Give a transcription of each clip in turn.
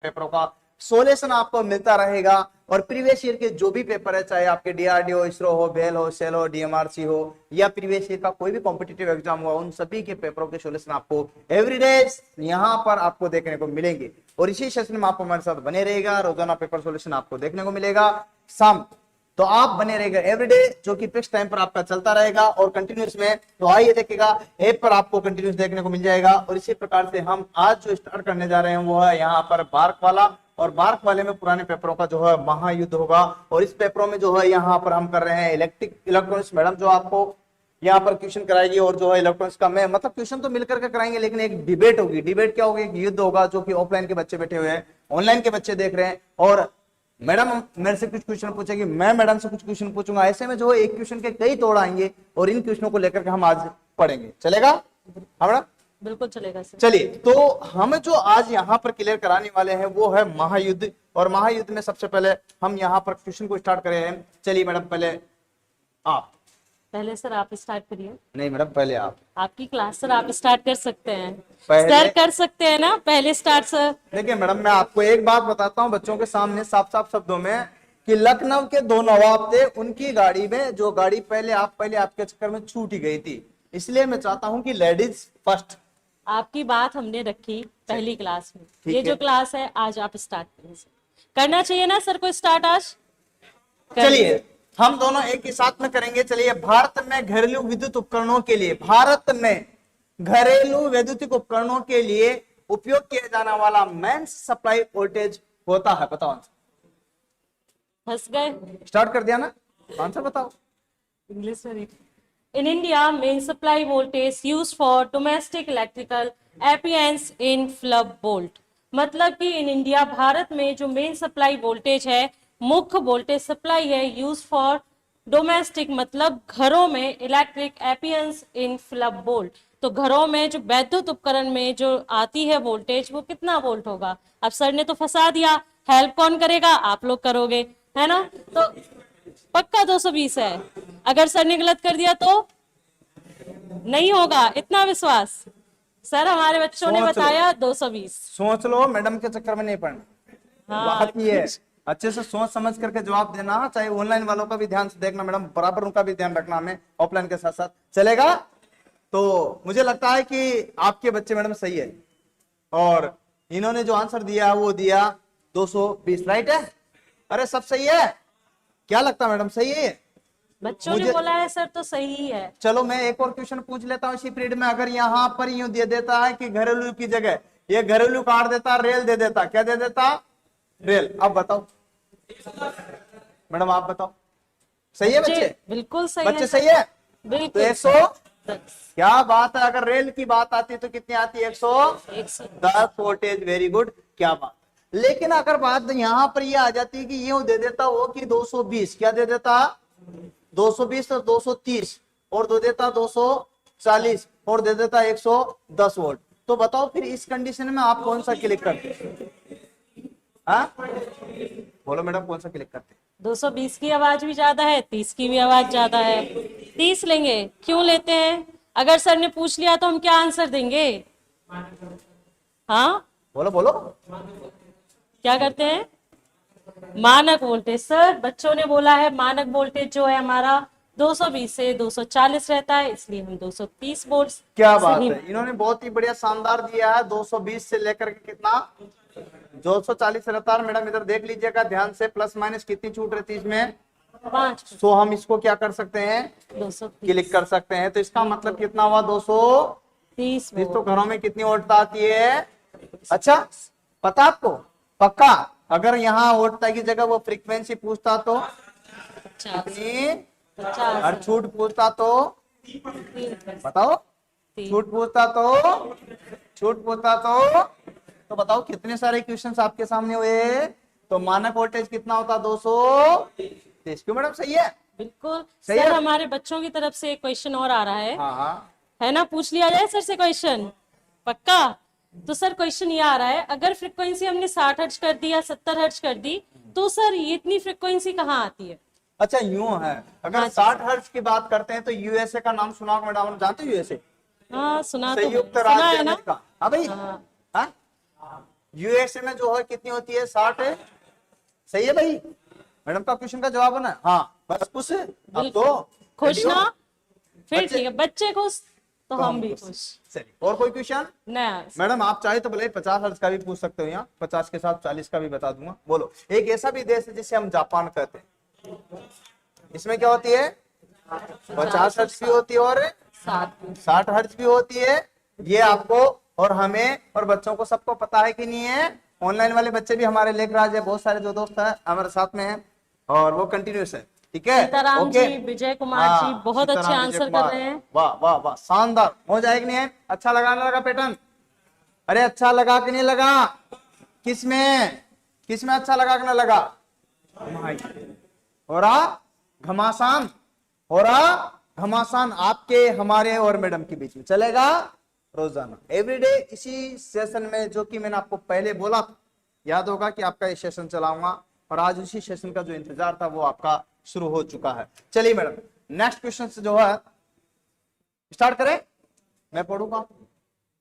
पेपरों का सोल्यूशन आपको मिलता रहेगा। और प्रीवियस ईयर के जो भी पेपर है, चाहे आपके डीआरडीओ, इसरो हो, बेल हो, सेल हो, डीएमआरसी हो, या प्रीवियस ईयर का कोई भी कॉम्पिटिटिव एग्जाम हुआ, उन सभी के पेपरों के सोल्यूशन आपको एवरीडे यहाँ पर आपको देखने को मिलेंगे। और इसी सेशन में आप हमारे साथ बने रहेगा, रोजाना पेपर सोल्यूशन आपको देखने को मिलेगा शाम, तो आप बने रहेगा एवरीडे, जो कि फिक्स टाइम पर आपका चलता रहेगा और कंटिन्यूस में। तो आइए देखिएगा, ऐप पर आपको कंटिन्यूस देखने को मिल जाएगा। और इसी प्रकार से हम आज जो स्टार्ट करने जा रहे हैं वो है यहाँ पर बार्क वाला, और बार्क वाले में पुराने पेपरों का जो है महायुद्ध होगा। और इस पेपरों में जो है यहाँ पर हम कर रहे हैं इलेक्ट्रॉनिक्स मैडम जो आपको यहाँ पर क्वेश्चन कराएगी, और जो है इलेक्ट्रॉनिक्स का मैं मतलब क्वेश्चन तो मिलकर के कराएंगे, लेकिन एक डिबेट होगी। डिबेट क्या होगी? एक युद्ध होगा, जो कि ऑफलाइन के बच्चे बैठे हुए हैं, ऑनलाइन के बच्चे देख रहे हैं, और मैडम मेरे से कुछ क्वेश्चन पूछेगी, मैं मैडम से कुछ क्वेश्चन पूछूंगा। ऐसे में जो है एक क्वेश्चन के कई तोड़ आएंगे, और इन क्वेश्चनों को लेकर के हम आज पढ़ेंगे। चलेगा? हाँ मैडम, बिल्कुल चलेगा सर। चलिए, तो हम जो आज यहाँ पर क्लियर कराने वाले हैं वो है महायुद्ध। और महायुद्ध में सबसे पहले हम यहाँ पर क्वेश्चन को स्टार्ट कर रहे हैं। चलिए मैडम, पहले आप। पहले सर आप स्टार्ट करिए। नहीं मैडम, पहले आप। आपकी क्लास सर, आप स्टार्ट कर सकते हैं। पहले- सर कर सकते हैं ना, पहले स्टार्ट सर। देखिए मैडम, मैं आपको एक बात बताता हूँ बच्चों के सामने साफ साफ शब्दों में, कि लखनऊ के दो नवाब थे, उनकी गाड़ी में जो गाड़ी पहले आपके चक्कर में छूट ही गई थी, इसलिए मैं चाहता हूँ कि लेडीज फर्स्ट। आपकी बात हमने रखी पहली क्लास में, ठीक ये है। जो क्लास है आज आप स्टार्ट करें सर। करना चाहिए ना सर को स्टार्ट आज? चलिए हम दोनों एक ही साथ में करेंगे। चलिए, भारत में घरेलू विद्युत उपकरणों के लिए, भारत में घरेलू वैद्युतिक उपकरणों के लिए उपयोग किया जाने वाला मेंस सप्लाई वोल्टेज होता है, बताओ आंसर। फंस गए? स्टार्ट कर दिया ना, आंसर बताओ। इंग्लिश में In India, main supply voltage used for domestic electrical appliance in flub volt। मतलब कि इन इंडिया, भारत में जो मेन सप्लाई वोल्टेज है, मुख्य वोल्टेज सप्लाई है यूज फॉर डोमेस्टिक, मतलब घरों में, इलेक्ट्रिक एप्लियंस इन फ्लब वोल्ट। तो घरों में जो वैद्युत उपकरण में जो आती है वोल्टेज, वो कितना वोल्ट होगा? अब सर ने तो फंसा दिया, हेल्प कौन करेगा? आप लोग करोगे, है ना? तो पक्का 220 है। अगर सर ने गलत कर दिया तो नहीं होगा, इतना विश्वास। सर हमारे बच्चों ने बताया 220। सोच लो, मैडम के चक्कर में नहीं पड़ना। हाँ। बात ये है, अच्छे से सोच समझ करके जवाब देना। चाहे ऑनलाइन वालों का भी ध्यान से देखना मैडम, बराबर उनका भी ध्यान रखना हमें, ऑफलाइन के साथ साथ। चलेगा? तो मुझे लगता है कि आपके बच्चे मैडम सही है, और इन्होंने जो आंसर दिया वो दिया 220, राइट है? अरे सब सही है, क्या लगता है मैडम, सही है? बच्चों ने बोला है सर, तो सही है। चलो मैं एक और क्वेश्चन पूछ लेता हूँ इसी पीरियड में। अगर यहाँ पर यूं दे देता है कि घरेलू की जगह ये घरेलू काट देता, रेल दे देता, क्या दे देता? रेल। अब बताओ मैडम, आप बताओ, सही है बच्चे? बिल्कुल सही बच्चे है सही है? बिल्कुल। तो 110, क्या बात है। अगर रेल की बात आती है तो कितनी आती है? 110 वोल्टेज। वेरी गुड, क्या बात। लेकिन अगर बात यहाँ पर ये आ जाती है कि ये दे देता वो कि 220, क्या दे देता? 220 और 230, और दे देता 240, और दे देता 110 वोल्ट। तो बताओ फिर इस कंडीशन में आप कौन सा क्लिक करते? हाँ बोलो मैडम, कौन सा क्लिक करते? 220 की आवाज भी ज्यादा है, 30 की भी आवाज ज्यादा है। 30 लेंगे। क्यों लेते हैं? अगर सर ने पूछ लिया तो हम क्या आंसर देंगे? हाँ बोलो बोलो। क्या करते हैं? मानक वोल्टेज। सर बच्चों ने बोला है मानक वोल्टेज जो है हमारा 220 से 240 रहता है, इसलिए हम 230 वोल्ट। क्या बात है, इन्होंने बहुत ही बढ़िया शानदार दिया है। 220 से लेकर के कितना? 240 रहता है। मैडम इधर देख लीजिएगा ध्यान से, प्लस माइनस कितनी छूट रहती है इसमें? 5। सो हम इसको क्या कर सकते हैं? 230। क्लिक कर सकते हैं। तो इसका मतलब कितना हुआ? 230। तो घरों में कितनी वोल्ट आती है? अच्छा, पता आपको? पक्का? अगर यहाँ वोल्टता की जगह वो फ्रीक्वेंसी पूछता तो 50। कितनी? 50। और छूट पूछता तो बताओ? छूट पूछता तो बताओ कितने सारे क्वेश्चंस आपके सामने हुए? तो मानक वोल्टेज कितना होता? 230। क्यों मैडम, सही है? बिल्कुल सही सर। है? हमारे बच्चों की तरफ से एक क्वेश्चन और आ रहा है, हाँ, है ना? पूछ लिया जाए सर से क्वेश्चन, पक्का? तो सर क्वेश्चन ये आ रहा है, अगर फ्रीक्वेंसी हमने 60 हर्ट्ज कर दी या 70 हर्ट्ज कर दी, तो सर ये इतनी फ्रीक्वेंसी कहाँ आती है? अच्छा यूं है। अगर 60 हर्ट्ज की बात करते हैं तो यूएसए का नाम सुना होगा मैडम, जानते हो यूएसए? हाँ सुना तो संयुक्त सुना राज्य है ना। अमेरिका। हाँ भाई, हाँ। हाँ? यूएसए में जो है कितनी होती है? 60 है। सही है भाई? मैडम का क्वेश्चन का जवाब है ना? हाँ, बस खुश है अब तो? खुश ना? फिर बच्चे- ठीक है, बच्चे खुश तो तो हम भी खुश। चलिए, और कोई क्वेश्चन? नया मैडम आप चाहे तो भले 50 हर्ट्ज का भी पूछ सकते हो, यहाँ 50 के साथ 40 का भी बता दूंगा। बोलो। एक ऐसा भी देश है जिसे हम जापान कहते हैं, इसमें क्या होती है? 50 हर्ट्ज भी होती है और 60 हर्ट्ज भी होती है। ये आपको और हमें और बच्चों को सबको पता है कि नहीं है? ऑनलाइन वाले बच्चे भी हमारे लेकर आज है, बहुत सारे जो दोस्त है हमारे साथ में हैं और वो कंटिन्यूस है। ठीक है, सीताराम ओके। जी, विजय कुमार जी बहुत अच्छे सीताराम, विजय आंसर कर कुमार। रहे हैं। वाह वाह वाह, शानदार। हो जाएगी नहीं है? अच्छा लगाने लगा पैटर्न? अरे अच्छा लगा कि नहीं लगा? किसमें किसमें अच्छा लगा कि नहीं लगा? हो रहा घमासान, हो रहा घमासान आपके, हमारे और मैडम के बीच में चलेगा रोजाना, एवरीडे। इसी सेशन में जो कि मैंने आपको पहले बोला था, याद होगा कि आपका ये सेशन चलाऊंगा, और आज उसी सेशन का जो इंतजार था वो आपका शुरू हो चुका है। चलिए मैडम, नेक्स्ट क्वेश्चन से जो है स्टार्ट करें? मैं पढ़ूंगा।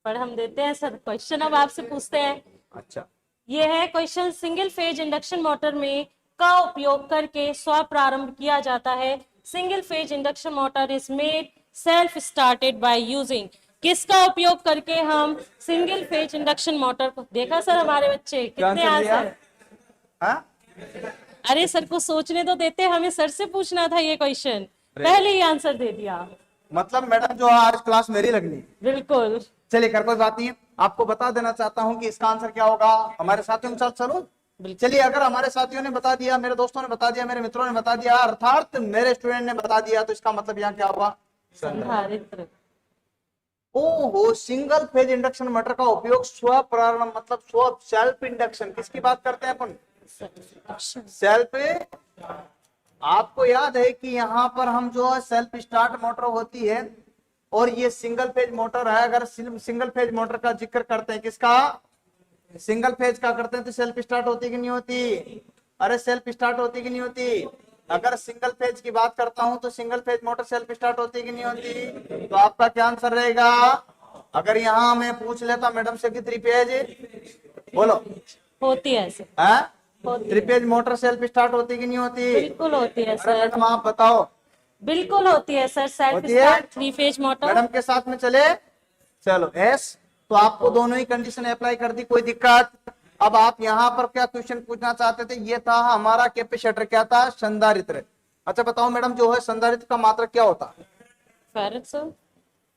पर हम देते हैं सर क्वेश्चन, अब आपसे पूछते हैं। अच्छा, ये है question, single phase induction motor में का उपयोग करके स्व प्रारंभ किया जाता है। Single phase induction motor is made self started by using. किसका उपयोग करके हम सिंगल फेज इंडक्शन मोटर को, देखा सर हमारे बच्चे क्या कितने आंसर दिया? आंसर। हाँ? अरे सर को सोचने तो देते, हमें सर से पूछना था ये क्वेश्चन, पहले ही आंसर दे दिया। मतलब मैडम जो है आज क्लास मेरी लगनी है। बिल्कुल। चलिए कर, कोई बात नहीं है। आपको बता देना चाहता हूं कि इसका आंसर क्या होगा। हमारे साथियों के साथ चलो। चलिए, अगर हमारे साथियों ने बता दिया, मेरे दोस्तों ने बता दिया, मेरे मित्रों ने बता दिया, अर्थात मेरे स्टूडेंट ने बता दिया, तो इसका मतलब यहाँ क्या होगा? संधारित्र। ओहो, सिंगल फेज इंडक्शन मोटर का उपयोग स्व प्रारंभ, मतलब स्व सेल्फ इंडक्शन, किसकी बात करते हैं अपन? सेल्फ। आपको याद है कि यहाँ पर हम जो है सेल्फ स्टार्ट मोटर होती है, और ये सिंगल फेज मोटर है। अगर सिंगल फेज मोटर का जिक्र करते हैं, किसका? सिंगल फेज का करते हैं, तो सेल्फ स्टार्ट होती कि नहीं होती? अरे सेल्फ स्टार्ट होती कि नहीं होती? अगर सिंगल फेज की बात करता हूं तो single phase motor self start होती कि नहीं होती? तो आपका क्या आंसर रहेगा? अगर यहाँ मैं पूछ लेता मैडम से कि त्रिपेज, बोलो। होती है सर। है? होती है। त्रिपेज मोटर सेल्फ स्टार्ट होती कि नहीं होती? बिल्कुल होती है अरे सर। मैडम आप बताओ। बिल्कुल होती है सर, सेल्फ होती है? Start three phase motor. Madam के साथ में चले, चलो एस। तो आपको दोनों ही कंडीशन अप्लाई कर दी, कोई दिक्कत? अब आप यहाँ पर क्या क्वेश्चन पूछना चाहते थे? ये था हमारा कैपेसिटर, क्या था? संधारित्र। अच्छा बताओ मैडम, जो है संधारित्र का मात्रक क्या होता? Farad sir.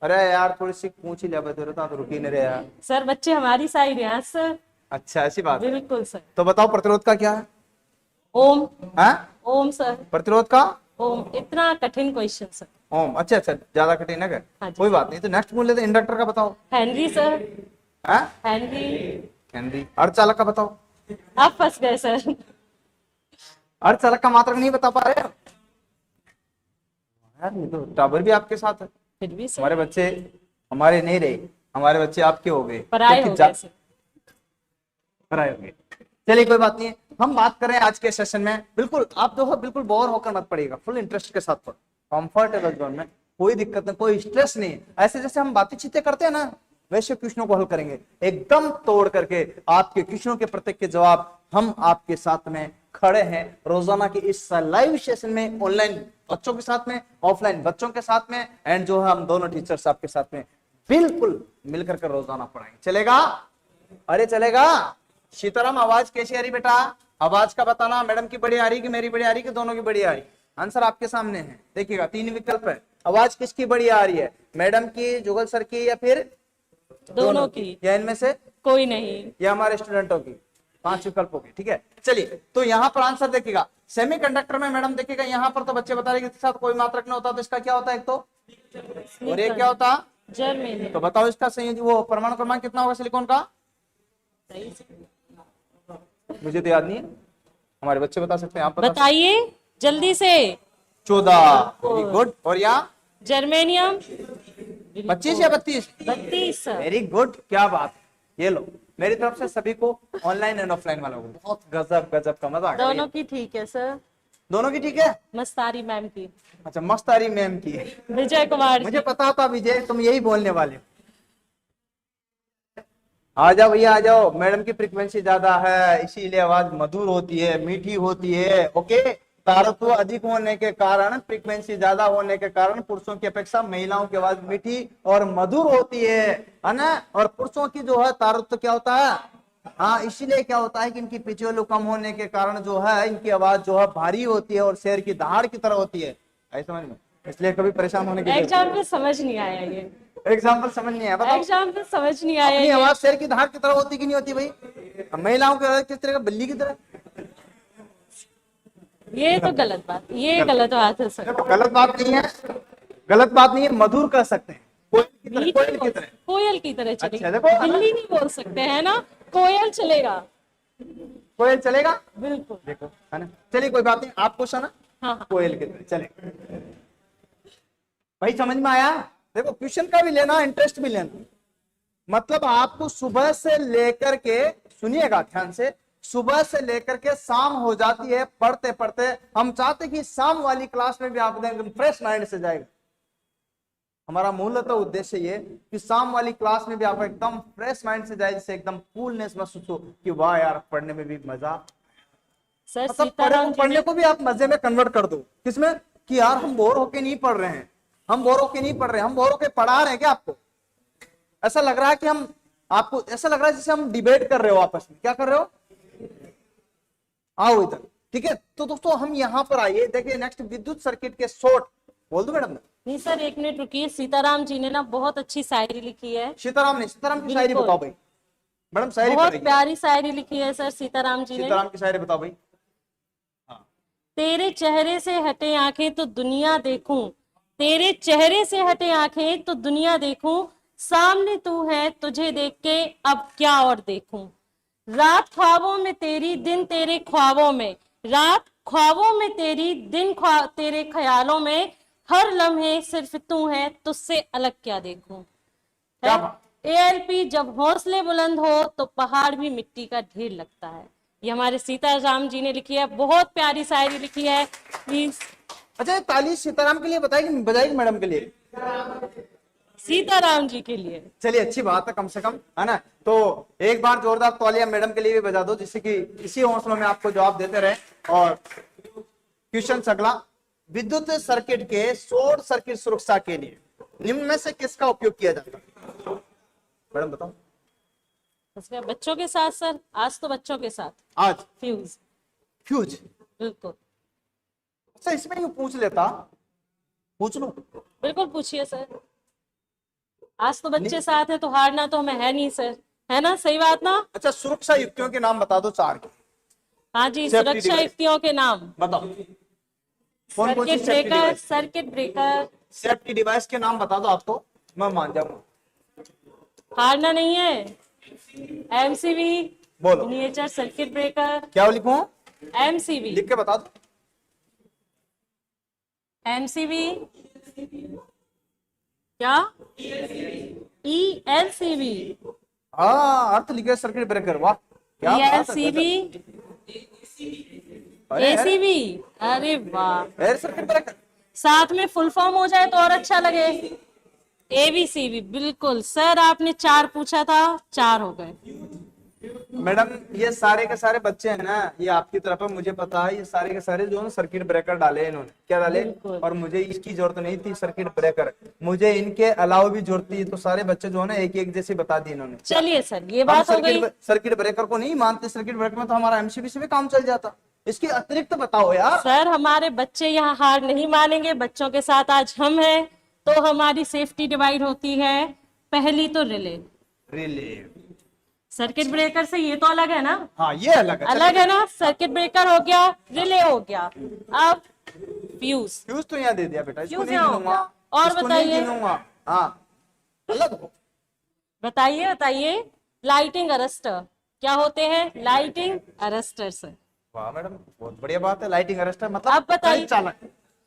अरे यार थोड़ी सी पूछ ही लिया, बता तो रुकी नहीं रहे यार। सर बच्चे हमारी साइड हैं सर। अच्छा ऐसी बात है। बिल्कुल सर। तो बताओ प्रतिरोध का क्या है? ओम। है? ओम सर। प्रतिरोध का ओम। इतना कठिन क्वेश्चन सर। ओम। अच्छा अच्छा, ज्यादा कठिन है क्या? हाँ जी। कोई बात नहीं, तो नेक्स्ट बोल लेते इंडक्टर का बताओ। Henry sir. है? हेनरी। हेनरी। अर्धचालक का बताओ। आप फंस गए सर। अर्धचालक का मात्रक नहीं बता पा रहे हो यार? ये तो टावर भी आपके साथ है। फिर भी सर हमारे बच्चे हमारे नहीं रहे, हमारे बच्चे आपके हो गए, पराये हो गए सर। पराये हो गए। चलिए कोई बात नहीं है, हम बात करें आज के सेशन में। बिल्कुल आप जो है बिल्कुल बोर होकर मत पड़िएगा, फुल इंटरेस्ट के साथ पढ़ो, कंफर्टेबल जोन में, कोई दिक्कत नहीं, कोई स्ट्रेस नहीं। ऐसे जैसे हम बातें चीतें करते हैं ना, वैसे क्वेश्चनों को हल करेंगे एकदम तोड़ करके। आपके क्वेश्चनों के प्रत्येक के जवाब हम आपके साथ में खड़े हैं रोजाना के इस लाइव सेशन में, ऑनलाइन बच्चों के साथ में, ऑफलाइन बच्चों के साथ में, एंड जो है हम दोनों टीचर्स आपके साथ में बिल्कुल मिलकर के रोजाना पढ़ाएंगे। चलेगा? अरे चलेगा। सीताराम आवाज कैसी आ रही बेटा? आवाज का बताना, मैडम की बड़ी आ रही कि मेरी बड़ी आ रही कि दोनों की बड़ी आ रही? आंसर आपके सामने है, देखिएगा 3 विकल्प है। आवाज किसकी बड़ी आ रही है? मैडम की, जुगल सर की, या फिर दोनों की? या इनमें से कोई नहीं। या हमारे स्टूडेंटों की? 5 विकल्पों की। ठीक है, चलिए तो यहाँ पर आंसर देखिएगा। सेमीकंडक्टर में मैडम देखिएगा, यहाँ पर तो बच्चे बता रहे कि साथ कोई मात्रक नहीं होता, तो इसका क्या होता है? एक तो, और ये क्या होता? जर्मेनियम। तो बताओ इसका संयोजन, वो परमाणु क्रमांक कितना होगा सिलिकॉन का? मुझे तो याद नहीं है, हमारे बच्चे बता सकते हैं, आप बताइए जल्दी से। 14। Very good. और यहाँ जर्मेनियम 25 या 32? 32 सर। वेरी गुड, क्या बात। ये लो मेरी तरफ से सभी को, ऑनलाइन एंड ऑफलाइन वालों को बहुत गजब गजब का मजा आ गया। दोनों की ठीक है सर। दोनों की ठीक है? मस्तारी मैम की। अच्छा, मस्तारी मैम की है। विजय कुमार जी। मुझे पता था विजय तुम यही बोलने वाले हो। आ जाओ भैया, आ जाओ। मैडम की फ्रीक्वेंसी ज्यादा है, इसीलिए आवाज मधुर होती है, मीठी होती है। ओके, तारत्व अधिक होने के कारण, फ्रीक्वेंसी ज्यादा होने के कारण पुरुषों की अपेक्षा महिलाओं की आवाज मीठी और मधुर होती है ना। और पुरुषों की जो है तारत्व क्या होता है, हाँ, इसीलिए क्या होता है कि इनकी पिच वैल्यू कम होने के कारण जो है इनकी आवाज जो है भारी होती है और शेर की दहाड़ की तरह होती है। ऐसा समझ में, इसलिए कभी परेशान होने की जरूरत एग्जाम्पल समझ नहीं आया ये, नहीं। एग्जाम्पल समझ नहीं आया, बताओ। एग्जाम्पल समझ नहीं आया अपनी ये। आवाज शेर की दहाड़ की तरह होती कि नहीं होती भाई? महिलाओं की आवाज किस तरह का, बिल्ली की तरह? ये तो गलत बात, ये गलत बात है सर। देखो, गलत बात नहीं है, गलत बात नहीं है, मधुर कह सकते हैं, कोयल की तरह, कोयल की तरह। कोयल की तरह चलेगा। अच्छा, देखो, बिल्ली नहीं बोल सकते है ना, कोयल चलेगा। कोयल चलेगा, बिल्कुल। देखो, है ना। चलिए कोई बात नहीं, आप क्वेश्चन है हाँ हाँ। कोयल की तरह चले भाई, समझ में आया? देखो, ट्यूशन का भी लेना, इंटरेस्ट भी लेना, मतलब आपको सुबह से लेकर के, सुनिएगा ध्यान से, सुबह से लेकर के शाम हो जाती है पढ़ते पढ़ते। हम चाहते कि शाम वाली क्लास में भी आप एकदम फ्रेश माइंड से जाएगा। हमारा मूलतः उद्देश्य ये कि शाम वाली क्लास में भी आप एकदम फ्रेश माइंड से जाए, जिससे एकदम कूलनेस महसूस हो कि वाह यार, पढ़ने में भी मजा। सर मतलब सीताराम जी पढ़ने ने, को भी आप मजे में कन्वर्ट कर दो। किसमें? कि यार हम बोर होके नहीं पढ़ रहे हैं, हम बोर होके नहीं पढ़ रहे हैं, हम बोर होके पढ़ा रहे हैं क्या आपको? ऐसा लग रहा है कि हम, आपको ऐसा लग रहा है जैसे हम डिबेट कर रहे हो आपस में। क्या कर रहे हो? आओ इधर, ठीक है। तो दोस्तों हम यहाँ पर आइए, देखिए नेक्स्ट विद्युत सर्किट के शॉर्ट, बोल दो मैडम। नहीं सर एक मिनट रुकिए, सीताराम जी ने ना बहुत अच्छी शायरी लिखी है। सीताराम ने, सीताराम की शायरी बिल्कुल। बताओ भाई। मैडम शायरी बहुत पढ़ाइए, प्यारी शायरी लिखी है सर सीताराम जी ने। सीताराम की शायरी बताओ भाई। हाँ, तेरे चेहरे से हटे आंखें तो दुनिया देखूं, तेरे चेहरे से हटे आंखें तो दुनिया देखूं, सामने तू है तुझे देख के अब क्या और देखूं। रात ख्वाबों में तेरी, दिन तेरे ख्वाबों में, रात ख्वाबों में तेरी, दिन तेरे ख्यालों में, हर लम्हे सिर्फ तू है, तुझसे अलग क्या देखूं। क्या है ALP, जब हौसले बुलंद हो तो पहाड़ भी मिट्टी का ढेर लगता है। ये हमारे सीताराम जी ने लिखी है, बहुत प्यारी शायरी लिखी है। प्लीज। अच्छा, ये ताली सीताराम के लिए बताएगी, बजाएगी मैडम के लिए? सीताराम जी के लिए। चलिए, अच्छी बात है, कम से कम, है ना। तो एक बार जोरदार तालियां मैडम के लिए भी बजा दो, जिससे कि इसी हौसलों में आपको जवाब देते रहे। और क्वेश्चन अगला, विद्युत सर्किट के शॉर्ट सर्किट सुरक्षा के लिए निम्न में से किसका उपयोग किया जाता है? मैडम बताओ। उसके बच्चों के साथ सर, आज तो बच्चों के साथ आज फ्यूज। फ्यूज। बिल्कुल। अच्छा, इसमें यूं पूछ लेता, पूछ लो। बिल्कुल पूछिए सर, आज तो बच्चे साथ है तो हारना तो हमें है नहीं सर, है ना, सही बात ना। अच्छा, सुरक्षा युक्तियों के नाम बता दो, 4 के। हाँ जी, Safety सुरक्षा device। युक्तियों के नाम। बताओ, कौन कौन सी circuit safety breaker, device? Circuit breaker. Safety device के नाम बता दो, आपको मैं मान जाऊंगा। हारना नहीं है। MCB, बोलो। Miniature circuit breaker. क्या लिखूं? MCB, लिख के बता दो। MCB क्या? ELCB, हाँ, अर्थ लिखे सर्किट ब्रेकर, वाह क्या बात है। ELCB, अरे, ACB। अरे वाह, एयर सर्किट ब्रेकर। साथ में फुल फॉर्म हो जाए तो और अच्छा लगे। ABCB, बिल्कुल सर, आपने 4 पूछा था, 4 हो गए। मैडम, ये सारे के सारे बच्चे हैं ना, ये आपकी तरफ है, मुझे पता है। ये सारे के सारे जो है सर्किट ब्रेकर डाले इन्होंने, क्या डाले? बिल्कुल। और मुझे इसकी जरूरत नहीं थी सर्किट ब्रेकर, मुझे इनके अलावा भी जरूरत थी। तो सारे बच्चे जो है ना एक एक जैसे बता दी इन्होंने। चलिए सर, ये हम बात हो गई। सर्किट ब्रेकर को नहीं मानते, सर्किट ब्रेकर में तो हमारा MCB से भी काम चल जाता। इसके अतिरिक्त बताओ यार। सर हमारे बच्चे यहाँ हार नहीं मानेंगे, बच्चों के साथ आज हम हैं। तो हमारी सेफ्टी डिवाइड होती है, पहली तो रिले। रिले, सर्किट ब्रेकर से ये तो अलग है ना, हाँ ये अलग है। अलग है ना। सर्किट ब्रेकर हो गया, रिले हो गया, अब फ्यूज। फ्यूज तो यहाँ दे दिया बेटा, इसको फ्यूज नहीं यहाँ हो गिनूंगा। गया। और इसको नहीं बताइए, गिनूंगा। हाँ, अलग हो। बताइए बताइए, लाइटिंग अरेस्टर क्या होते हैं? लाइटिंग अरेस्टर से। वाह मैडम, बहुत बढ़िया बात है। लाइटिंग अरेस्टर मतलब अब बताइए। तड़ित चालक,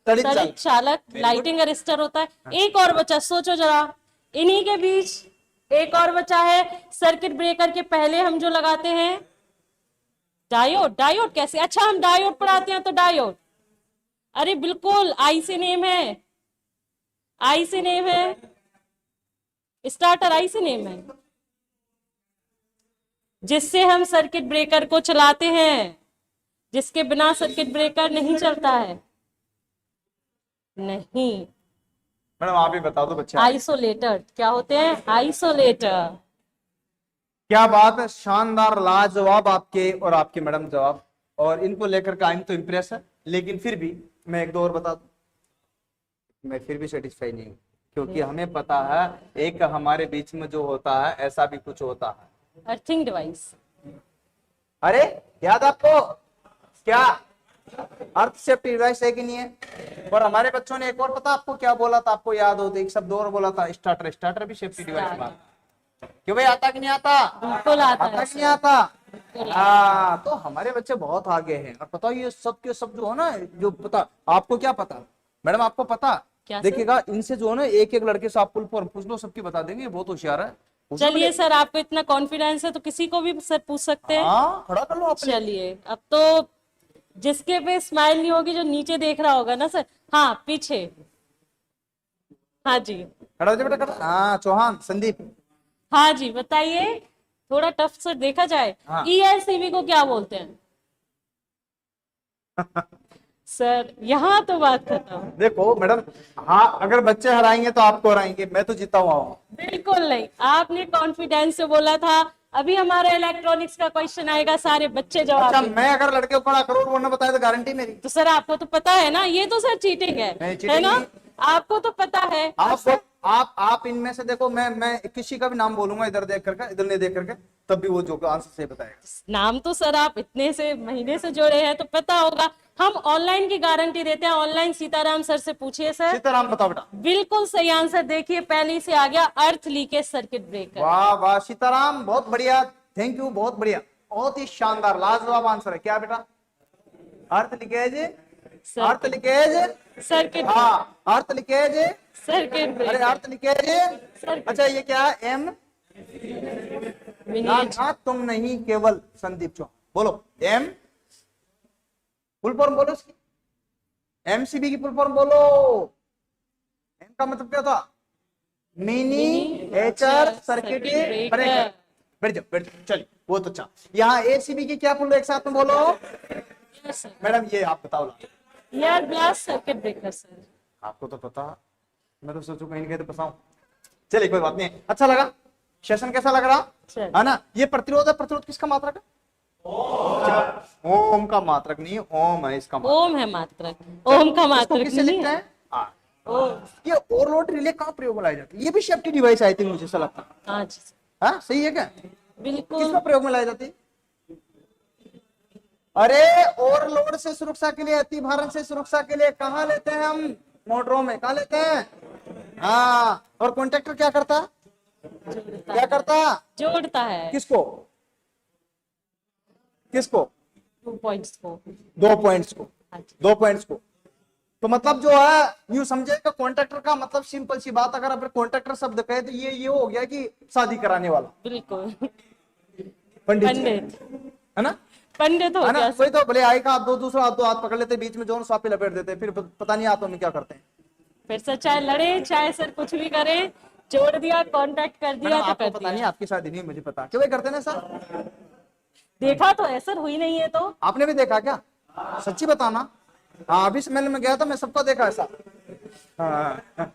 तड़ित तड़ित चालक। चालक लाइटिंग अरेस्टर होता है। एक और बचा, सोचो जरा, इन्हीं के बीच एक और बचा है। सर्किट ब्रेकर के पहले हम जो लगाते हैं, डायोड। डायोड कैसे? अच्छा, हम डायोड पढ़ाते हैं तो डायोड। अरे बिल्कुल, आई से नेम है, आई से नेम है, स्टार्टर आई से नेम है। जिससे हम सर्किट ब्रेकर को चलाते हैं, जिसके बिना सर्किट ब्रेकर नहीं चलता है। नहीं। मैडम आप ही बता दो बच्चे। आइसोलेटर क्या होते हैं? आइसोलेटर। क्या बात है, शानदार लाजवाब आपके और आपके मैडम जवाब, और इनको लेकर का तो इम्प्रेस है, लेकिन फिर भी मैं एक दो और बता दूं, मैं फिर भी सेटिस्फाई नहीं हूँ, क्योंकि हमें पता है एक हमारे बीच में जो होता है ऐसा भी कुछ होता है। Earthing device. अरे याद आपको क्या अर्थ सेफ्टी डिवाइस है कि नहीं है? और हमारे बच्चों ने एक और पता आपको क्या बोला था, आपको याद हो तो एक शब्द और बोला था, स्टार्टर। स्टार्टर भी सेफ्टी डिवाइस में क्यों भाई, आता कि नहीं आता? बिल्कुल आता है कि नहीं आता? हाँ, तो हमारे बच्चे बहुत आगे हैं। और पता ये सब के सब जो है ना, जो पता आपको क्या पता मैडम, आपको पता क्या सर? देखिएगा इनसे जो है ना एक एक लड़के से आप फुल फॉर्म पूछ लो, सबकी बता देंगे, बहुत होशियार है। पूछ लो चलिए सर, आपको इतना कॉन्फिडेंस है तो किसी को भी सर पूछ सकते हैं। हाँ, खड़ा कर लो आप। चलिए, अब तो जिसके पे स्माइल नहीं होगी, जो नीचे देख रहा होगा ना सर, हाँ पीछे, हाँ जी, खड़ा हो जा बेटा, खड़ा। हाँ, चौहान संदीप। हाँ जी, बताइए। थोड़ा टफ सर देखा जाए, हाँ। ईएलसीबी को क्या बोलते हैं? सर यहाँ तो बात खत्म। देखो मैडम, हाँ अगर बच्चे हराएंगे तो आपको हराएंगे, मैं तो जीता हुआ हूँ। बिल्कुल नहीं, आपने कॉन्फिडेंस से बोला था। अभी हमारा इलेक्ट्रॉनिक्स का क्वेश्चन आएगा, सारे बच्चे जवाब अच्छा, देंगे। मैं अगर लड़के को खड़ा करोड़ वरना बताया तो गारंटी मेरी। तो सर आपको तो पता है ना, ये तो सर चीटिंग नहीं, है cheating ना? नहीं। आपको तो पता है। आप इनमें से देखो, मैं किसी का भी नाम बोलूंगा इधर देख करके, इधर नहीं देख करके, तब भी वो जो आंसर सही बताएगा। नाम तो सर आप इतने से महीने से जुड़े हैं तो पता होगा। हम ऑनलाइन की गारंटी देते हैं। ऑनलाइन सीताराम सर से पूछिए सर। सीताराम बताओ बेटा। बिल्कुल सही आंसर, देखिए पहले से आ गया, अर्थ लीकेज सर्किट ब्रेकर। वाह वाह सीताराम, बहुत बढ़िया, थैंक यू, बहुत बढ़िया, बहुत ही शानदार लाजवाब आंसर है। क्या बेटा? अर्थ लीकेज, अर्थ लीकेज सर्किट, हाँ, अर्थ लीकेज, सर्किट अरे ब्रेकर। अर्थ लीकेज। अच्छा, ये क्या है? एम ना, तुम नहीं, केवल संदीप चौहान। बोलो एम, फुल फॉर्म बोलो इसकी, एमसीबी की फुल फॉर्म बोलो। एम का मतलब क्या था? Miniature circuit breaker. बैठ जाओ, बैठ जाओ, चलिए, वो तो अच्छा। यहाँ एसीबी की क्या फुल एक साथ में बोलो मैडम, ये आप बताओ ना। Air glass circuit breaker sir. आपको तो पता, मैं तो सोचू कहीं कहीं तो फंसाऊं। चलिए कोई बात नहीं, अच्छा लगा सेशन, कैसा लग रहा है ना? ये प्रतिरोध है, प्रतिरोध किसका मात्रक है? ओम का मात्रक नहीं, ओम है इसका मात्रक। ओम है मात्रक, ओम का मात्रक किससे नहीं लिखते है। हैं? ये ओवरलोड रिले कहाँ प्रयोग में लाई जाती है? ये भी सेफ्टी डिवाइस आई थिंक, मुझे ऐसा लगता है। हाँ जी हाँ, सही है क्या? बिल्कुल। किसमें प्रयोग में लाई जाती है? अरे ओवरलोड से सुरक्षा के लिए, अति भारण से सुरक्षा के लिए कहाँ लेते हैं हम? मोटरों में कहाँ लेते हैं? हाँ, और कॉन्ट्रैक्टर क्या करता है? क्या करता? जोड़ता है। किसको किसको? 2 पॉइंट्स को। 2 पॉइंट्स को। हाँ जी। 2 पॉइंट्स को। तो मतलब जो है यूं समझेगा, कॉन्ट्रैक्टर का मतलब सिंपल सी बात, अगर अपन कॉन्ट्रैक्टर शब्द कहे तो ये हो गया कि शादी कराने वाला, बिल्कुल। पंडित जी, पंडित, है ना? पंडित हो है ना? गया कोई सर। तो भले आई का दो दूसरा हाथ, दो हाथ पकड़ लेते, बीच में जो सापे लपेट देते, फिर पता नहीं हाथों में क्या करते हैं। फिर सर चाहे लड़े चाहे सर कुछ भी करे, जोड़ दिया, कांटेक्ट कर दिया तो आपको कर पता नहीं, दिया। आपकी शादी नहीं मुझे पता, क्यों करते ना सर? देखा तो है सर, हुई नहीं है तो। आपने भी देखा क्या? सच्ची बताना। हाँ, अभी स्मेल में गया था, मैं सबका देखा ऐसा। हाँ,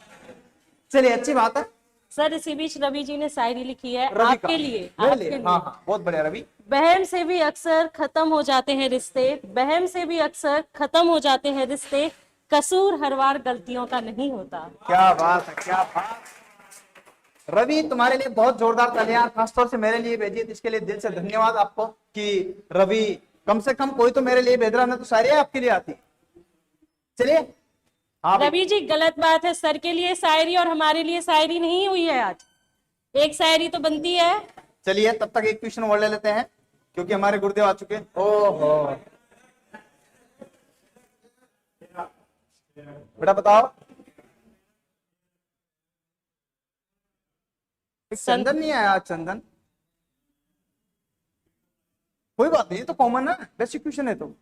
चलिए अच्छी बात है। सर इसी बीच रवि जी ने शायरी लिखी है रवि आपके का लिए, ले आपके ले। लिए। हाँ हाँ, बहुत बढ़िया रवि। बहम से भी अक्सर खत्म हो जाते हैं रिश्ते, बहम से भी अक्सर खत्म हो जाते हैं रिश्ते, कसूर हर बार गलतियों का नहीं होता। क्या बात है, क्या बात। रवि, तुम्हारे लिए बहुत जोरदार तालियां खासतौर से मेरे लिए भेजिए, तो इसके लिए दिल से धन्यवाद आपको कि रवि कम से कम कोई तो मेरे लिए भेज रहा, ना तो शायरी आपके लिए आती। चलिए हाँ रवि जी गलत बात है, सर के लिए शायरी और हमारे लिए शायरी नहीं हुई है आज, एक शायरी तो बनती है। चलिए तब तक एक क्वेश्चन और ले लेते हैं, क्योंकि हमारे गुरुदेव आ चुके हैं। ओहो, बेटा बताओ, चंदन नहीं आया आज? चंदन, कोई बात नहीं, तो कॉमन है, बेसिक क्वेश्चन है, तो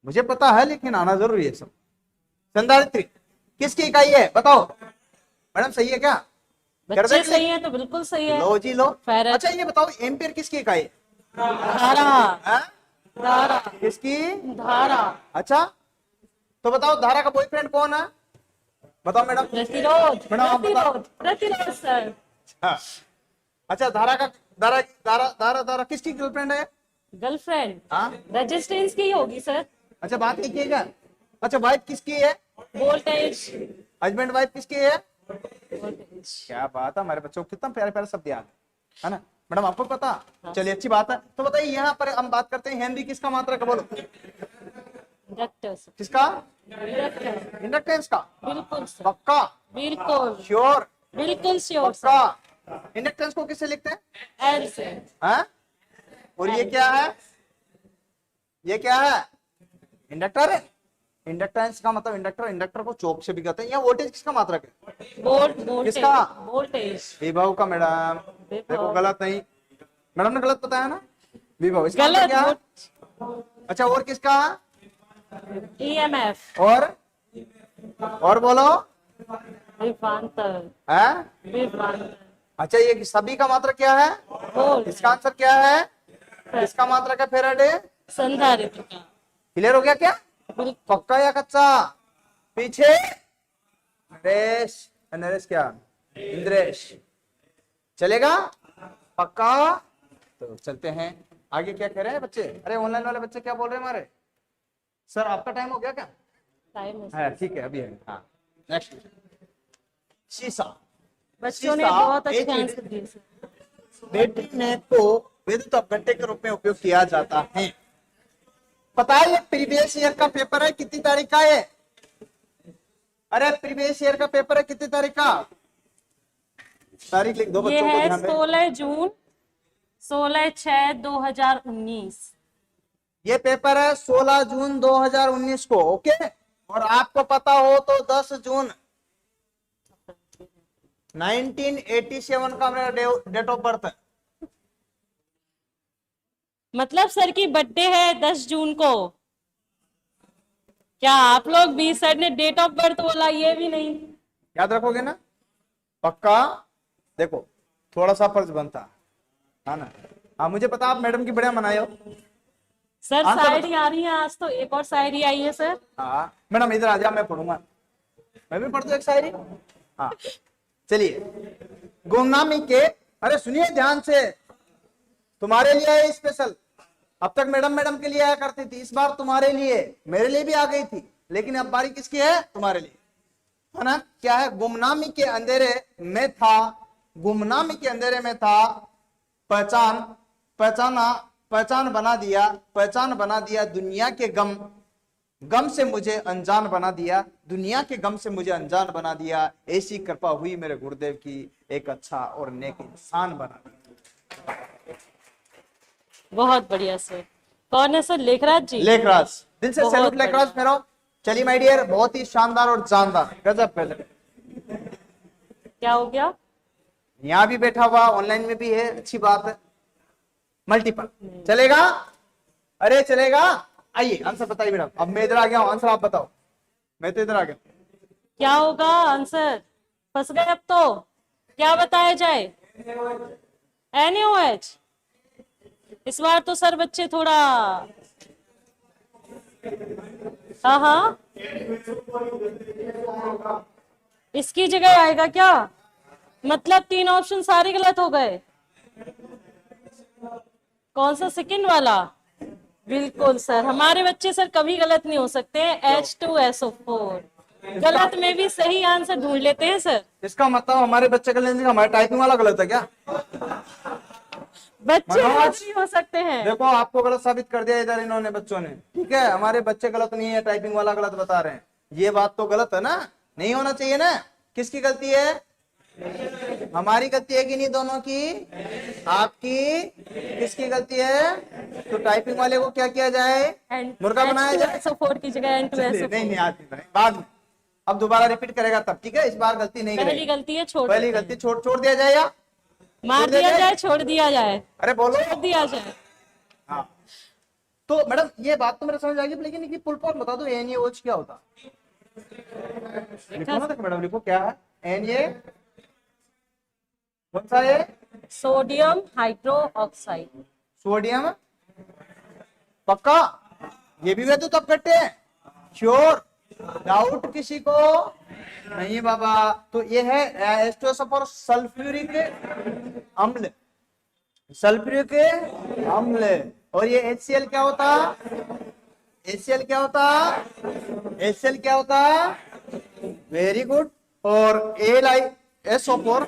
मुझे पता है, लेकिन आना जरूरी है सब। चंदारित्री किसकी इकाई है बताओ? मैडम सही है क्या? कर बच्चे दे सही click? है तो बिल्कुल सही है। लो जी लो। फेरत। अच्छा ये बताओ एम्पियर किसकी इकाई है? धारा। हाँ? धारा। किसकी? धारा। अच्छा तो बताओ धारा का बॉयफ्रेंड कौन है? बताओ मैडम। प्रतिरोध। मैडम आप बताओ। प्रतिरोध। प्रतिरोध सर। हाँ। अच्छा धारा का धारा धारा धारा धारा किसकी गर्लफ्रेंड है? गर्लफ्रेंड हाँ। रेजिस्टेंस की होगी सर। अच्छा बात लिखिएगा। अच्छा वाइफ किसकी है? वोल्टेज। हस्बैंड वाइफ किसकी है? वोल्टेज। क्या बात है, हमारे बच्चों को कितना प्यारे प्यारे शब्द याद है ना मैडम, आपको पता? चलिए अच्छी बात है। तो बताइए यहाँ पर हम बात करते हैं हेनरी किसका मात्रक है, बोलो इंडक्टर सर। किसका? इंडक्टर। इंडक्टेंस का? बिल्कुल सर। पक्का? बिल्कुल। श्योर? बिल्कुल श्योर सर। पक्का? इंडक्टेंस को किससे लिखते हैं? एल से। हाँ? और ये क्या है? ये क्या है? इंडक्टर है। इंडक्टेंस का मतलब इंडक्टर, इंडक्टर को चौक से भी कहते हैं। यहाँ वोल्टेज किसका मात्रक है? वोल्ट। वोल्टेज। किसका? वोल्टेज। विभव का मैडम। देखो गलत नहीं, मैडम ने गलत बताया ना, विभव इसका आंसर गलत। क्या है? अच्छा और किसका? ईएमएफ। और बोलो। विभवांतर। है? विभवांतर। अच्छा ये सभी का मात्रक क्या है? वोल्ट। इसका आंसर क्या है? इसका मात्रक है फेराडे। संधारित्र का। क्लियर हो गया क्या? बिल्कुल। पक्का या कच्चा? पीछे नरेश। नरेश क्या? इंद्रेश। चलेगा? पक्का? तो चलते हैं आगे। क्या कह रहे हैं बच्चे? अरे ऑनलाइन वाले बच्चे क्या बोल रहे हैं हमारे? सर आपका टाइम हो गया क्या? टाइम है ठीक है अभी है। हाँ नेक्स्ट। शीशा। बच्चों ने शीशा बहुत अच्छे एक आंसर दिए सर। बैटरी में को विद्युत अपघट्य के रूप में उपयोग किया जाता है। पता है ये प्रीवियस ईयर का पेपर है, कितनी तारीख का है? अरे प्रीवियस ईयर का पेपर है, कितनी तारीख का? तारीख लिख दो ये बच्चों को है ध्यान में। 16 जून 16/6/2019। ये पेपर है 16 जून 2019 को। ओके और आपको पता हो तो 10 जून 1987 का मेरा डेट ऑफ बर्थ है। मतलब सर की बर्थडे है 10 जून को। क्या आप लोग भी? सर ने डेट ऑफ बर्थ बोला, ये भी नहीं। याद रखोगे ना? पक्का? देखो थोड़ा सा फर्ज बनता है ना। हाँ मुझे पता आप मैडम की बढ़िया मनाए हो। सर आंसर शायरी आ रही है आज, तो एक और शायरी आई है सर। हाँ मैडम इधर आ जा, मैं पढ़ूंगा। मैं भी पढ़ दूं एक शायरी। हाँ चलिए। गुमनामी के, अरे सुनिए ध्यान से, तुम्हारे लिए है स्पेशल। अब तक मैडम मैडम के लिए आया करती थी, इस बार तुम्हारे लिए, मेरे लिए भी आ गई थी, लेकिन अब बारी किसकी है? तुम्हारे लिए, है ना। क्या है? गुमनामी के अंधेरे में था, गुमनामी के अंधेरे में था, पहचान पहचाना, पहचान बना दिया, पहचान बना दिया दुनिया के गम, गम से मुझे अनजान बना दिया, दुनिया के गम से मुझे अनजान बना दिया। ऐसी कृपा हुई मेरे गुरुदेव की, एक अच्छा और नेक इंसान बना दिया। बहुत बढ़िया सर। कौन है सर? लेखराज जी। लेखराज, दिल से बहुत सैल्यूट लेखराज बढ़िया। मेरा। चलिए माय डियर, बहुत ही शानदार और जानदार, गजब गजब। क्या हो गया? यहाँ भी बैठा हुआ, ऑनलाइन में भी है, अच्छी बात है। मल्टीपल चलेगा? अरे चलेगा। आइए आंसर बताइए मैडम। अब मैं इधर आ गया हूँ, आंसर आप बताओ। मैं तो इधर आ गया। क्या होगा आंसर? फंस गए अब तो। क्या बताया जाए? NaOH। इस बार तो सर बच्चे थोड़ा, हाँ हाँ, इसकी जगह आएगा क्या? मतलब 3 ऑप्शन सारे गलत हो गए। कौन सा? सेकंड वाला। बिल्कुल सर, हमारे बच्चे सर कभी गलत नहीं हो सकते। H2SO4। गलत में भी सही आंसर ढूंढ लेते हैं सर। इसका मतलब हमारे बच्चे का लेंगे, हमारे टाइपिंग वाला गलत है क्या? बच्चे मनोज, गलत नहीं हो सकते हैं। देखो आपको गलत साबित कर दिया इधर इन्होंने, बच्चों ने। ठीक है हमारे बच्चे गलत नहीं है, टाइपिंग वाला गलत बता रहे हैं। ये बात तो गलत है ना, नहीं होना चाहिए ना। किसकी गलती है? हमारी गलती है कि नहीं? दोनों की? आपकी? किसकी गलती है? तो टाइपिंग वाले को क्या किया जाए? मुर्गा बनाया जाए। H2SO4 की जगह नहीं N2SO4। नहीं आज नहीं, बाद में। अब दोबारा रिपीट करेगा तब, ठीक है? इस बार गलती नहीं पहली करेगी। गलती है, छोड़ पहली देते हैं। गलती छोड़ दिया जाए या मार छोड़ दिया दिया जाए? जाए, छोड़ दिया जाए। अरे बोलो। छोड़ दिया जाए। हाँ तो मैडम ये बात तो मेरे समझ आ गई, लेकिन इनकी फुल फॉर्म बता दो। NaOH क्या होता? लिखो ना, देखो मैडम लिखो क्या है NA। कौन सा है? Sodium hydroxide. सोडियम। पक्का? ये भी वैद्युत अपघट्य है? श्योर? डाउट किसी को? नहीं बाबा। तो ये है H2SO और सल्फ्यूरिक अम्ल। सल्फ्यूरिक अम्ल। और ये HCl क्या होता? HCl क्या होता? HCl क्या होता? Very good. और AlSO4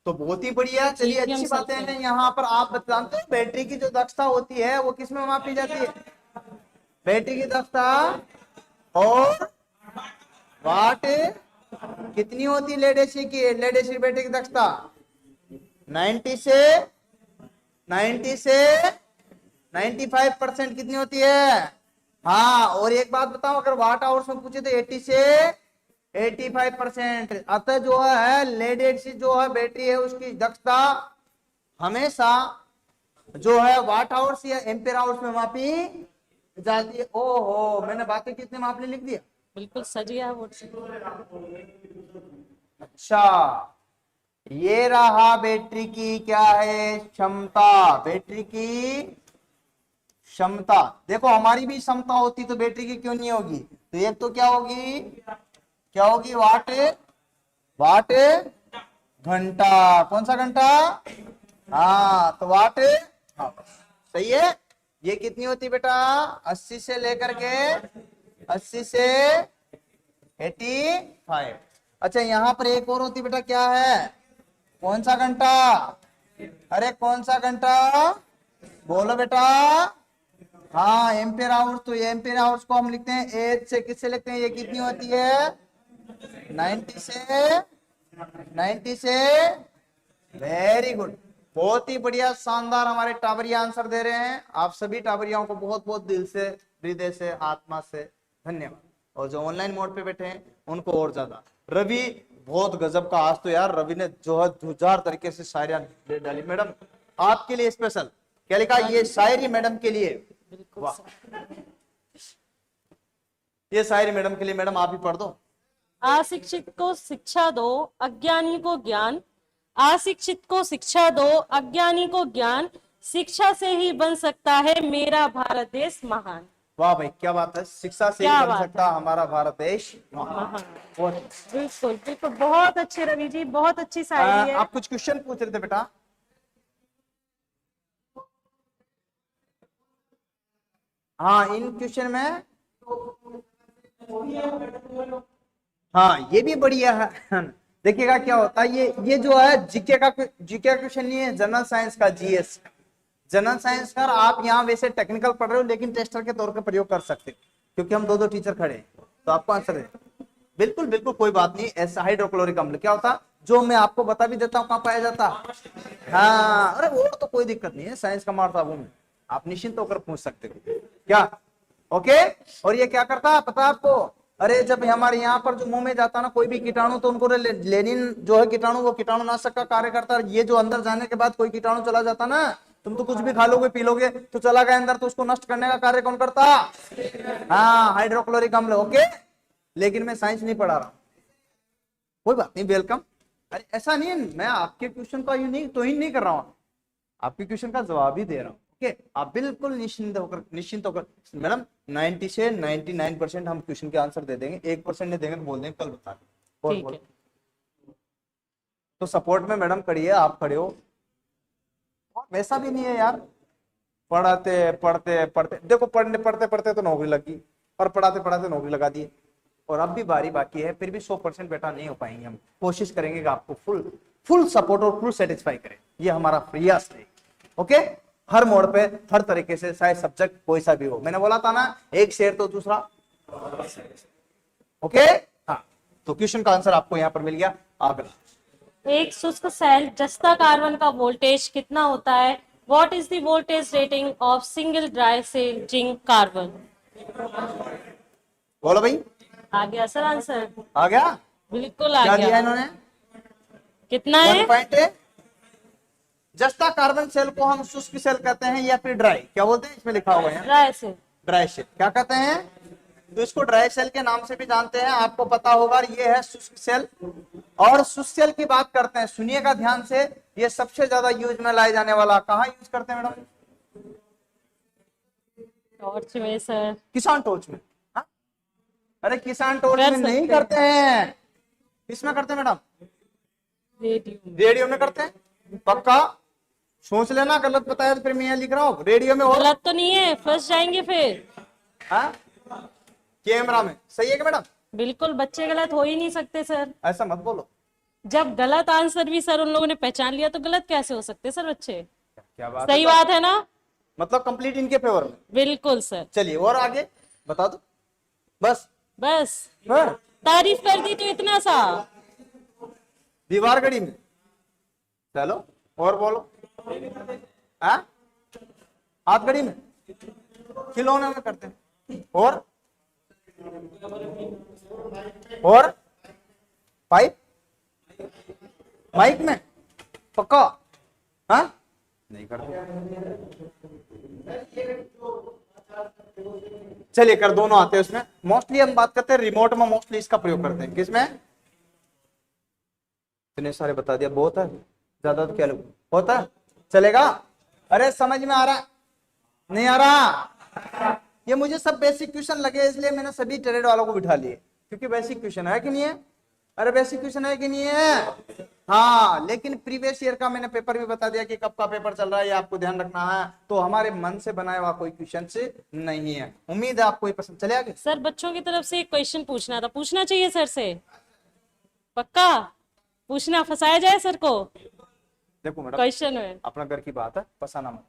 तो बहुत ही बढ़िया। चलिए अच्छी बातें हैं। यहाँ पर आप जानते हो बैटरी की जो दक्षता होती है वो किस में मापी जाती है? बैटरी की दक्षता और वाट कितनी होती है लेड एसिड की? लेड एसिड बैटरी की दक्षता 90 से 95% कितनी होती है? हाँ। और एक बात बताओ, अगर वाट आवर्स में पूछे तो 80 से 85%। अतः जो है लेड एसिड जो है बैटरी है उसकी दक्षता हमेशा जो है वाट आवर्स या एम्पेयर आवर्स में मापी जाती है। ओहो, मैंने बातें कितने मापने लिख दिया? बिल्कुल सही है वो। अच्छा, ये रहा बैटरी की क्या है क्षमता। बैटरी की क्षमता देखो, हमारी भी क्षमता होती तो बैटरी की क्यों नहीं होगी? तो एक तो क्या होगी? क्या होगी? वाट घंटा। कौन सा घंटा? हाँ, तो वाट। हाँ, सही है। ये कितनी होती बेटा? 80 से लेकर के 80 से 85। अच्छा, यहां पर एक और होती बेटा, क्या है? कौन सा घंटा? अरे कौन सा घंटा? बोलो बेटा। हाँ, एम्पेयर आवर्स। तो एम्पेयर आवर्स को हम लिखते हैं एच से। किससे लिखते हैं? ये कितनी होती है? 90 से। वेरी गुड, बहुत ही बढ़िया, शानदार। हमारे टाबरिया आंसर दे रहे हैं। आप सभी टाबरियाओं को बहुत बहुत दिल से, हृदय से, आत्मा से धन्यवाद। और जो ऑनलाइन मोड पे बैठे हैं उनको और ज्यादा। रवि बहुत गजब का। आज तो यार रवि ने जो है धुजार तरीके से शायरी डाली। मैडम आपके लिए स्पेशल क्या लिखा? ये शायरी मैडम के लिए। बिल्कुल वाह, ये शायरी मैडम के लिए। मैडम आप ही पढ़ दो। अशिक्षित को शिक्षा दो, अज्ञानी को ज्ञान। अशिक्षित को शिक्षा दो, अज्ञानी को ज्ञान। शिक्षा से ही बन सकता है मेरा भारत देश महान। वाह भाई, क्या बात है। शिक्षा से ही क्या बन बात सकता हमारा भारत देश महान। महान। बहुत बिल्कुल बिल्कुल, बहुत अच्छे रवि जी, बहुत अच्छी शायरी है। आप कुछ क्वेश्चन पूछ रहे थे बेटा? हाँ, इन क्वेश्चन में हाँ ये भी बढ़िया है। देखिएगा क्या होता है। ये जो है जीके का क्वेश्चन नहीं है, जनरल साइंस का, जीएस। जनरल साइंस का आप यहाँ वैसे टेक्निकल पढ़ रहे हो लेकिन टेस्टर के तौर पर प्रयोग कर सकते हो, क्योंकि हम दो टीचर खड़े हैं तो आपको आंसर दे। बिल्कुल बिल्कुल, कोई बात नहीं। ऐसा हाइड्रोक्लोरिक अम्ल क्या होता, जो मैं आपको बता भी देता हूँ कहाँ पाया जाता। हाँ, अरे वो तो कोई दिक्कत नहीं है, साइंस का मार था वो में, आप निश्चिंत होकर पूछ सकते हो क्या। ओके। और ये क्या करता है पता आपको? अरे जब हमारे यहाँ पर जो मुंह में जाता ना कोई भी कीटाणु, तो उनको लेनिन जो है कीटाणु, वो कीटाणुनाशक का कार्य करता है। ये जो अंदर जाने के बाद कोई कीटाणु चला जाता ना, तुम तो कुछ भी खा लोगे पी लोगे तो चला गया अंदर, तो उसको नष्ट करने का कार्य कौन करता? हाँ, हाइड्रोक्लोरिक अम्ल। ओके, लेकिन मैं साइंस नहीं पढ़ा रहा, कोई बात नहीं, वेलकम। अरे ऐसा नहीं है, मैं आपके क्वेश्चन का यूनिक नहीं कर रहा हूँ, आपके क्वेश्चन का जवाब ही दे रहा हूँ। ओके, आप बिल्कुल निश्चिंत होकर। मैडम 90 से 99% हम क्वेश्चन के आंसर दे देंगे, 1% नहीं देंगे तो बोल देंगे कल बता दें। ठीक है। तो सपोर्ट में मैडम खड़ी है, आप खड़े हो। वैसा भी नहीं है यार, पढ़ते पढ़ते देखो, पढ़ते पढ़ते तो नौकरी लगी और पढ़ाते पढ़ाते नौकरी लगा दी, और अब भी बारी बाकी है, फिर भी 100% बेटा नहीं हो पाएंगे। हम कोशिश करेंगे कि आपको फुल सपोर्ट और फुल सेटिस्फाई करें, ये हमारा प्रयास है। ओके, हर मोड़ पे हर तरीके से, चाहे सब्जेक्ट कोई सा भी हो। मैंने बोला था ना, एक शेर तो दूसरा। ओके, हाँ, तो क्वेश्चन का आंसर आपको यहाँ पर मिल गया। अगला, एक शुष्क सेल जस्ता कार्बन का वोल्टेज कितना होता है? What is the voltage rating of single dry cell zinc carbon? बोलो भाई। आ गया सर आंसर? आ गया? बिल्कुल आ क्या दिया गया। इन्होंने? कितना है? 1 जस्ता कार्बन सेल को हम शुष्क सेल कहते हैं या फिर ड्राई, क्या बोलते हैं? इसमें लिखा हुआ है ड्राई सेल। Dry cell. क्या कहते हैं? तो इसको ड्राई सेल के नाम से भी जानते हैं, आपको पता होगा। ये है शुष्क सेल। और शुष्क सेल की बात करते हैं, सुनिएगा ध्यान से, ये सबसे ज्यादा यूज में लाए जाने वाला, कहाँ यूज करते हैं मैडम? टॉर्च में सर किसान टॉर्च में। हाँ? अरे किसान टॉर्च कर में नहीं सकते करते हैं, किसमें करते हैं मैडम? रेडियो में। रेडियो में करते हैं, पक्का? सोच लेना, गलत बताया तो फिर मैं यहाँ लिख रहा हूँ रेडियो में। और गलत तो नहीं है, फंस जाएंगे फिर। हाँ? कैमरा में, सही है क्या मैडम? बिल्कुल, बच्चे गलत हो ही नहीं सकते सर। ऐसा मत बोलो। जब गलत आंसर भी सर उन लोगों ने पहचान लिया तो गलत कैसे हो सकते सर बच्चे? क्या बात सही है? बात है ना? मतलब कंप्लीट इनके फेवर में। बिल्कुल सर। चलिए और आगे बता दो, बस। बस हाँ? तारीफ कर दी तो इतना सा। दीवार घड़ी में, चलो और बोलो। हाँ? हाथ घड़ी में, खिलौने में करते हैं। और पाइप, माइक में, पक्का? हाँ? नहीं करते। चलिए कर दोनों आते हैं उसमें। मोस्टली हम बात करते हैं रिमोट में, मोस्टली इसका प्रयोग करते हैं। किसमें? इतने सारे बता दिया, बहुत है, ज्यादा तो क्या लोग होता है, चलेगा? अरे समझ में आ रहा है? नहीं आ रहा? ये मुझे सब बेसिक क्वेश्चन लगे, इसलिए मैंने सभी ट्रेड वालों को बिठा लिए, क्योंकि बेसिक क्वेश्चन है कि नहीं है? अरे बेसिक क्वेश्चन है कि नहीं है? हाँ, लेकिन प्रीवियस ईयर का मैंने पेपर भी बता दिया कि कब का पेपर चल रहा है, ये आपको ध्यान रखना है। तो हमारे मन से बनाया हुआ कोई क्वेश्चन से नहीं है। उम्मीद है आपको ये पसंद। चले आगे। सर बच्चों की तरफ से एक क्वेश्चन पूछना था, पूछना चाहिए सर से? पक्का पूछना, फंसाया जाए सर को देखो मैडम, क्वेश्चन में? अपना घर की बात है, फसाना मत।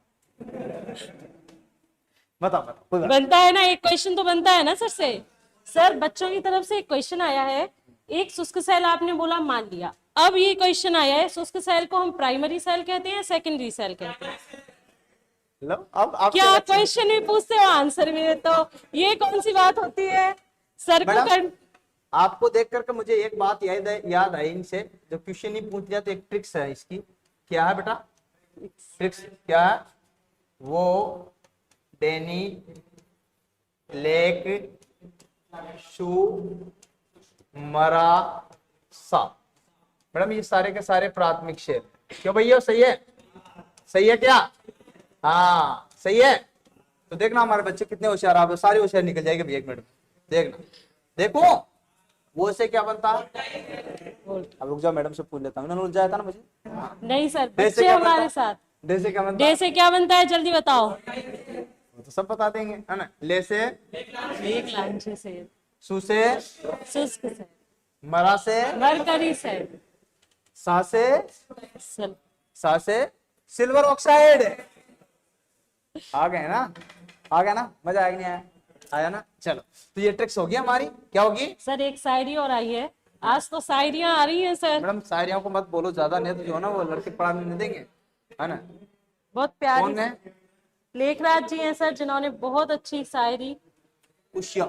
बताओ बताओ, कोई बात बनता है ना, एक क्वेश्चन तो बनता है ना सर से। सर बच्चों की तरफ से एक क्वेश्चन आया है, एक शुष्क सेल आपने बोला मान लिया, अब ये क्वेश्चन आया है शुष्क सेल को हम प्राइमरी सेल कहते हैं सेकेंडरी सेल कहते हैं? नहीं। लो अब आप क्या क्वेश्चन भी पूछते हो आंसर भी देते हो, ये कौन सी बात होती है सर को मैडम, आपको देख करके मुझे एक बात याद आई इनसे, जो क्वेश्चन ही पूछ दिया तो एक ट्रिक्स है इसकी। क्या है बेटा ट्रिक्स? क्या है वो? डेनी लेक शू मरा सा। मैडम ये सारे के सारे प्राथमिक शेर, क्यों भैया? सही है? सही है क्या? हाँ सही है। तो देखना हमारे बच्चे कितने होशियार, आप सारे होशियार निकल जाएंगे भैया, एक मिनट में देखना। देखो वो से क्या बनता है? अब रुक जाओ, मैडम से पूछ लेता हूँ, उन्होंने जाया था ना मुझे। नहीं सर, डे से बच्चे क्या हमारे बनता? साथ। डे से क्या बनता है? डे से क्या बनता है जल्दी बताओ। वो तो सब बता देंगे, है ना? ले से, एक लांछे से, सू से, शुष्क से, मरा से, मरकरी से, सा से, सल, सा से सिल्वर ऑक्साइड। आ गए ना? आ गया ना? मजा आया कि नहीं आया? आया ना? चलो, तो ये ट्रिक्स होगी हमारी। क्या होगी सर एक शायरी और आई है, आज तो शायरियां आ रही हैं सर। मैडम? शायरियों को मत बोलो ज्यादा, नहीं तो जो है ना वो लड़के पढ़ाने नहीं देंगे, है ना? बहुत प्यारी कौन है? लेखराज जी हैं सर, जिन्होंने बहुत अच्छी शायरी खुशियां।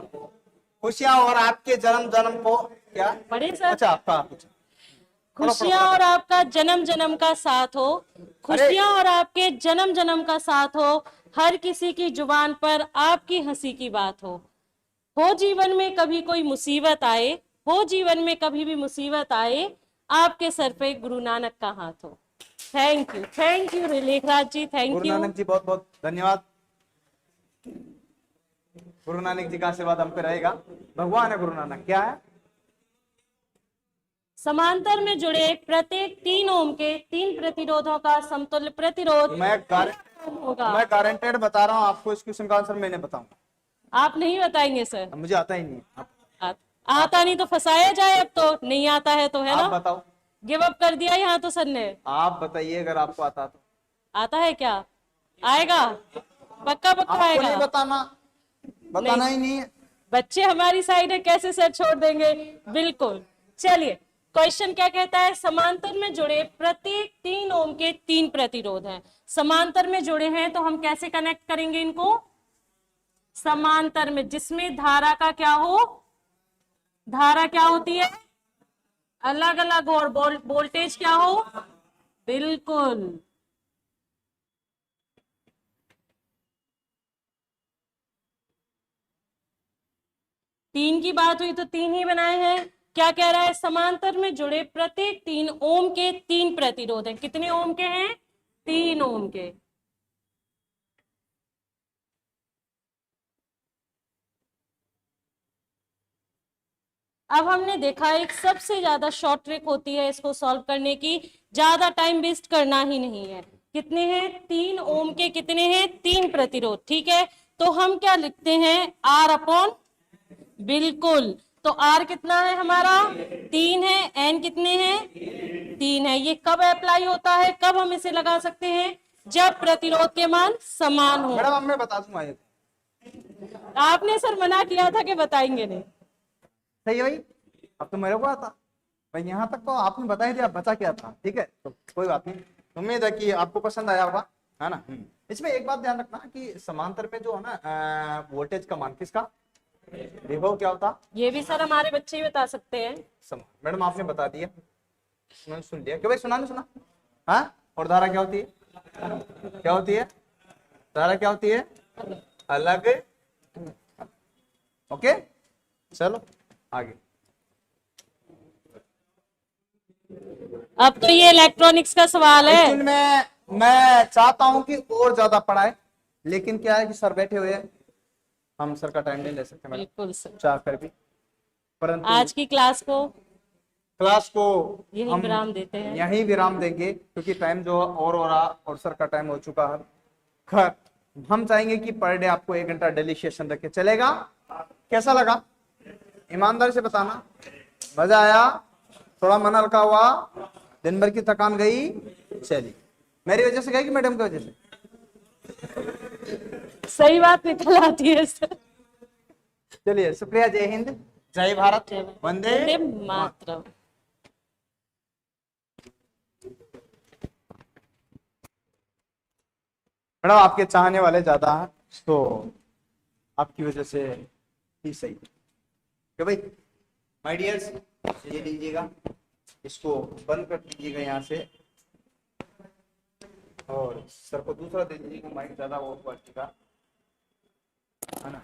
खुशियां और आपके जन्म जन्म को क्या? पढ़े सर। अच्छा आपका कुछ खुशियां और आपका जन्म जन्म का साथ हो, खुशियां और आपके जन्म जन्म का साथ हो, हर किसी की जुबान पर आपकी हंसी की बात हो जीवन में कभी कोई मुसीबत आए, हो जीवन में कभी भी मुसीबत आए, आपके सर पे गुरु नानक का हाथ हो। Thank you Lekhraj ji, thank Guru you. Nanak ji बहुत बहुत धन्यवाद। गुरु नानक जी का आशीर्वाद हम पे रहेगा। भगवान है गुरु नानक। क्या है? समांतर में जुड़े प्रत्येक 3 ओम के 3 प्रतिरोधों का समतुल्य प्रतिरोध होगा। मैं गारंटेड बता रहा हूँ आपको, इस क्वेश्चन का आंसर मैंने बताऊंगा। आप नहीं बताएंगे सर? मुझे आता ही नहीं है। आता नहीं तो फंसाया जाए, अब तो नहीं आता है तो, है आप ना? बताओ। गिव अप कर दिया यहाँ तो सर ने। आप बताइए अगर आपको आता तो। आता है क्या? आएगा पक्का आपको नहीं आएगा। बताना, बताना ही नहीं है। बच्चे हमारी साइड है, कैसे सर छोड़ देंगे? बिल्कुल। चलिए क्वेश्चन क्या कहता है, समांतर में जुड़े प्रत्येक 3 ओम के 3 प्रतिरोध हैं। समांतर में जुड़े हैं तो हम कैसे कनेक्ट करेंगे इनको? समांतर में, जिसमें धारा का क्या हो, धारा क्या होती है? अलग अलग, और वोल्टेज क्या हो? बिल्कुल। 3 की बात हुई तो 3 ही बनाए हैं। क्या कह रहा है, समांतर में जुड़े प्रत्येक 3 ओम के 3 प्रतिरोध हैं। कितने ओम के हैं, 3 ओम के। अब हमने देखा एक सबसे ज्यादा शॉर्ट ट्रिक होती है इसको सॉल्व करने की, ज्यादा टाइम वेस्ट करना ही नहीं है। कितने हैं, 3 ओम के कितने हैं, 3 प्रतिरोध, ठीक है। तो हम क्या लिखते हैं, R अपॉन, बिल्कुल, तो R कितना है हमारा, 3 है, N कितने हैं, 3 है। ये कब अप्लाई होता है, कब हम इसे लगा सकते हैं, जब प्रतिरोध के मान समान हो। मैडम अब मैं बता दूंगा ये। आपने सर मना किया था कि बताएंगे नहीं। सही है भाई, अब तो मेरे को आता भाई, यहाँ तक तो आपने बता ही दिया, बचा क्या था, ठीक है, तो कोई बात नहीं। उम्मीद है कि आपको पसंद आया होगा, है ना। इसमें एक बात ध्यान रखना कि समांतर में जो है ना वोल्टेज का मान किसका, विभव क्या होता, ये भी सर हमारे बच्चे ही बता सकते हैं। समान। मैडम आपने बता दिया, मैंने सुन लिया, क्यों भाई सुना नहीं सुना, हाँ। और धारा क्या होती है, क्या होती है, धारा क्या होती है, अलग। ओके, चलो आगे। अब तो ये इलेक्ट्रॉनिक्स का सवाल है। एक्चुअली मैं चाहता हूं कि और ज्यादा पढ़ाए, लेकिन क्या है कि सर बैठे हुए हैं, हम सर का टाइम नहीं ले सकते मैडम, बिल्कुल सर, चाह कर भी। परंतु आज की क्लास को क्लास को यही हम विराम देते हैं। यहीं विराम देंगे, क्योंकि टाइम जो और हो रहा और सर का टाइम हो चुका है। खैर, हम चाहेंगे कि पर डे आपको 1 घंटा डेली सेशन रखे, चलेगा। कैसा लगा, ईमानदारी से बताना, मजा आया, थोड़ा मन हल्का हुआ, दिन भर की थकान गई, चलिए। मेरी वजह से गई कि मैडम की वजह से, सही बात निकल आती है सर। चलिए शुक्रिया, जय हिंद, जय भारत, वंदे वंदे मातरम। मैडम आपके चाहने वाले ज्यादा हैं, तो आपकी वजह से ही सही क्या भाई। माय डियर्स, ये लीजिएगा, इसको बंद कर दीजिएगा यहाँ से, और सर को दूसरा दे दीजिएगा, माइक ज्यादा वो क्वालिटी का, है ना।